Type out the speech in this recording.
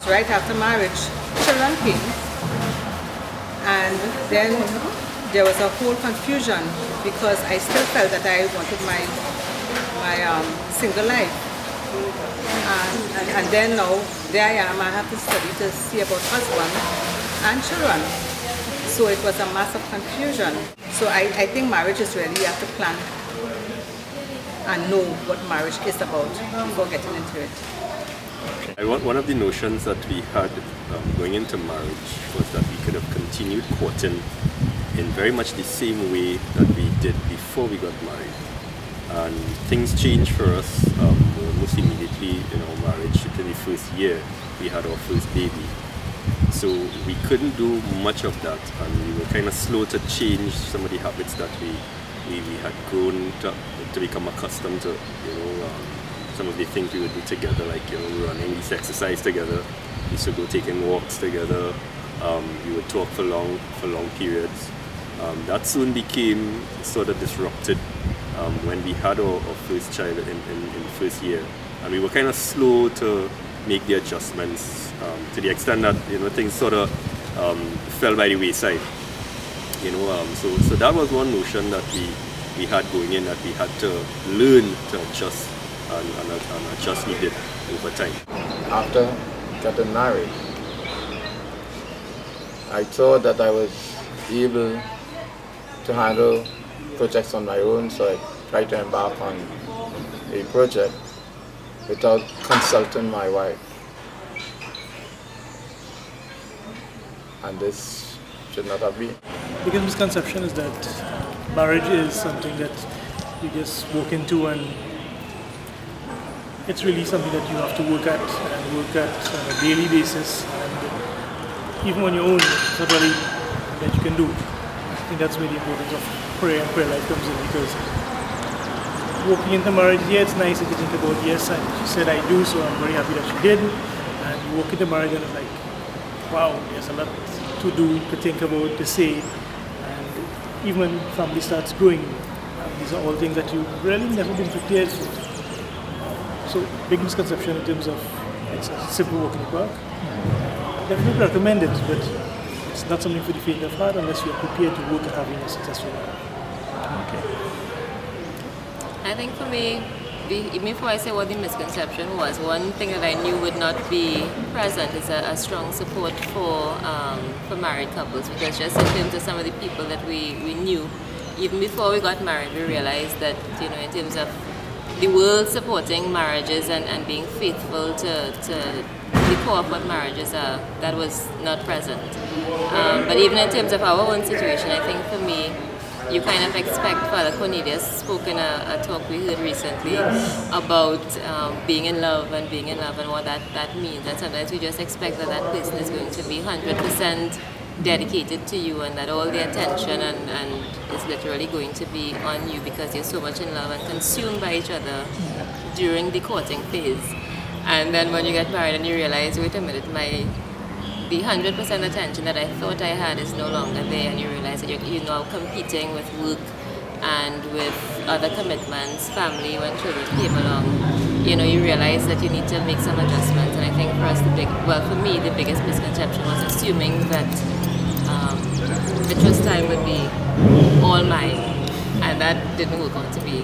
Right after marriage, children came, and then there was a whole confusion because I still felt that I wanted my single life. And then now, there I am, I have to study to see about husband and children. So it was a massive confusion. So I think marriage is really, you have to plan and know what marriage is about before getting into it. One of the notions that we had going into marriage was that we could have continued courting in very much the same way that we did before we got married. And things changed for us almost immediately in our marriage. Within the first year, we had our first baby. So we couldn't do much of that, and we were kind of slow to change some of the habits that we had grown to become accustomed to, some of the things we would do together, like running, we used to exercise together, we used to go taking walks together, we would talk for long periods. That soon became sort of disrupted when we had our first child in the first year, and we were kind of slow to make the adjustments to the extent that things sort of fell by the wayside. So that was one notion that we had going in, that we had to learn to adjust and adjust needed over time. After getting married, I thought that I was able to handle projects on my own, so I tried to embark on a project without consulting my wife. And this should not have been. The biggest misconception is that marriage is something that you just walk into, and it's really something that you have to work at on a daily basis, and even on your own, it's not really that you can do. I think that's where the importance of prayer and prayer life comes in, because walking into marriage, yeah, it's nice if you think about, yes, and she said I do, so I'm very happy that she did, and you walk into marriage and it's like, wow, there's a lot to do, to think about, to say, and even when family starts growing, these are all things that you've really never been prepared for. So, big misconception in terms of it's a simple walk in the park. Definitely recommend it, but it's not something for the faint of heart unless you're prepared to work at having a successful life. Okay. I think for me, even before I say what the misconception was, one thing that I knew would not be present is a strong support for married couples, because just in terms of some of the people that we knew, even before we got married, we realized that, in terms of the world supporting marriages and being faithful to the core of what marriages are, that was not present. But even in terms of our own situation, I think for me, you kind of expect, Father Cornelius spoke in a talk we heard recently about being in love and what that means. And sometimes we just expect that person is going to be 100% dedicated to you, and that all the attention and is literally going to be on you because you're so much in love and consumed by each other during the courting phase. And then when you get married and you realize, wait a minute, the 100% attention that I thought I had is no longer there, and you realize that you're now competing with work and with other commitments, family, when children came along, you realize that you need to make some adjustments. And I think for us, for me, the biggest misconception was assuming that the trust time would be all mine, and that didn't work out to be